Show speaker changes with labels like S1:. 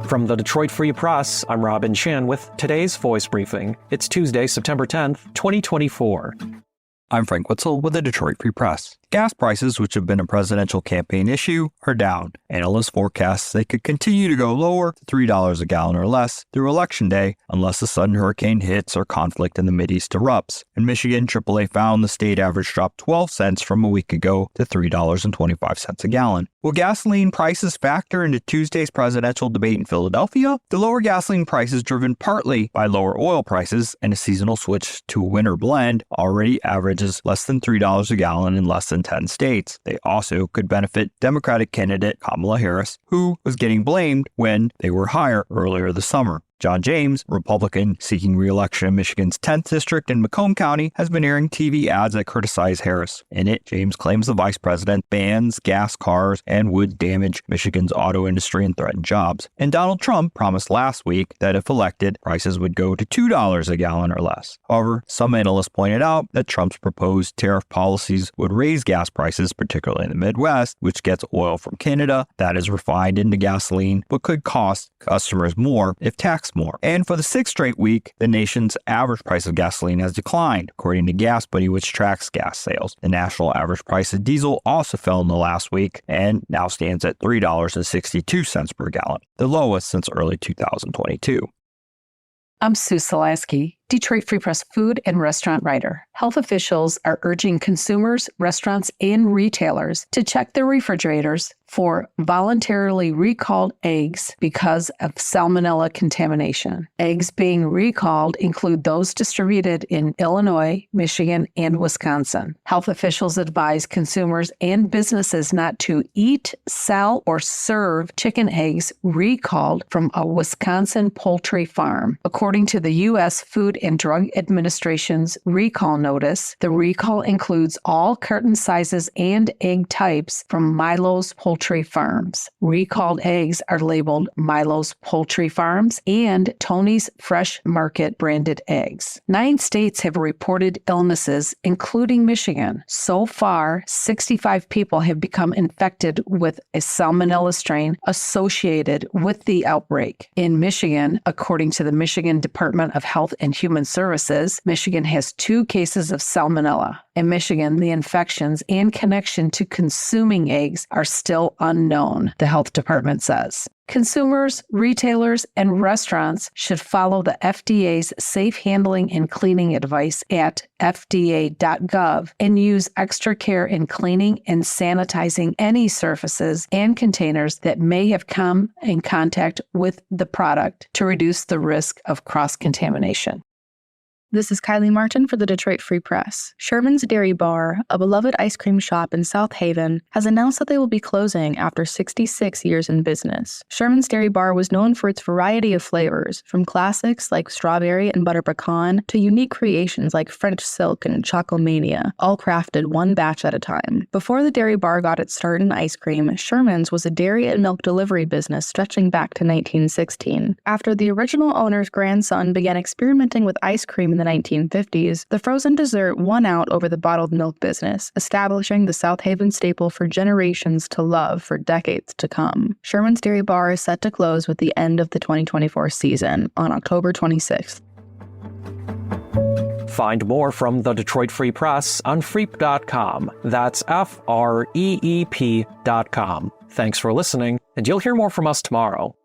S1: From the Detroit Free Press, I'm Robin Chan with today's voice briefing. It's Tuesday, September 10th, 2024.
S2: I'm Frank Witzel with the Detroit Free Press. Gas prices, which have been a presidential campaign issue, are down. Analysts forecast they could continue to go lower to $3 a gallon or less through Election Day unless a sudden hurricane hits or conflict in the Mideast erupts. In Michigan, AAA found the state average dropped 12 cents from a week ago to $3.25 a gallon. Will gasoline prices factor into Tuesday's presidential debate in Philadelphia? The lower gasoline prices, driven partly by lower oil prices and a seasonal switch to a winter blend, already averages less than $3 a gallon in less than 10 states. They also could benefit Democratic candidate Kamala Harris, who was getting blamed when they were higher earlier this summer. John James, Republican seeking re-election in Michigan's 10th district in Macomb County, has been airing TV ads that criticize Harris. In it, James claims the vice president bans gas cars and would damage Michigan's auto industry and threaten jobs. And Donald Trump promised last week that if elected, prices would go to $2 a gallon or less. However, some analysts pointed out that Trump's proposed tariff policies would raise gas prices, particularly in the Midwest, which gets oil from Canada that is refined into gasoline, but could cost customers more if taxed more. And for the sixth straight week, the nation's average price of gasoline has declined, according to Gas Buddy, which tracks gas sales. The national average price of diesel also fell in the last week and now stands at $3.62 per gallon, the lowest since early 2022.
S3: I'm Sue Solaski, Detroit Free Press food and restaurant writer. Health officials are urging consumers, restaurants, and retailers to check their refrigerators for voluntarily recalled eggs because of salmonella contamination. Eggs being recalled include those distributed in Illinois, Michigan, and Wisconsin. Health officials advise consumers and businesses not to eat, sell, or serve chicken eggs recalled from a Wisconsin poultry farm. According to the U.S. Food and Drug Administration's recall notice, the recall includes all carton sizes and egg types from Milo's Poultry Farms. Recalled eggs are labeled Milo's Poultry Farms and Tony's Fresh Market branded eggs. 9 states have reported illnesses, including Michigan. So far, 65 people have become infected with a salmonella strain associated with the outbreak. In Michigan, according to the Michigan Department of Health and Human Services, Michigan has 2 cases of salmonella. In Michigan, the infections and connection to consuming eggs are still unknown, the health department says. Consumers, retailers, and restaurants should follow the FDA's safe handling and cleaning advice at fda.gov and use extra care in cleaning and sanitizing any surfaces and containers that may have come in contact with the product to reduce the risk of cross-contamination.
S4: This is Kylie Martin for the Detroit Free Press. Sherman's Dairy Bar, a beloved ice cream shop in South Haven, has announced that they will be closing after 66 years in business. Sherman's Dairy Bar was known for its variety of flavors, from classics like strawberry and butter pecan to unique creations like French silk and Chocomania, all crafted one batch at a time. Before the Dairy Bar got its start in ice cream, Sherman's was a dairy and milk delivery business stretching back to 1916. After the original owner's grandson began experimenting with ice cream in the 1950s, the frozen dessert won out over the bottled milk business, establishing the South Haven staple for generations to love for decades to come. Sherman's Dairy Bar is set to close with the end of the 2024 season on October 26th.
S1: Find more from the Detroit Free Press on freep.com. That's FREEP.com. Thanks for listening, and you'll hear more from us tomorrow.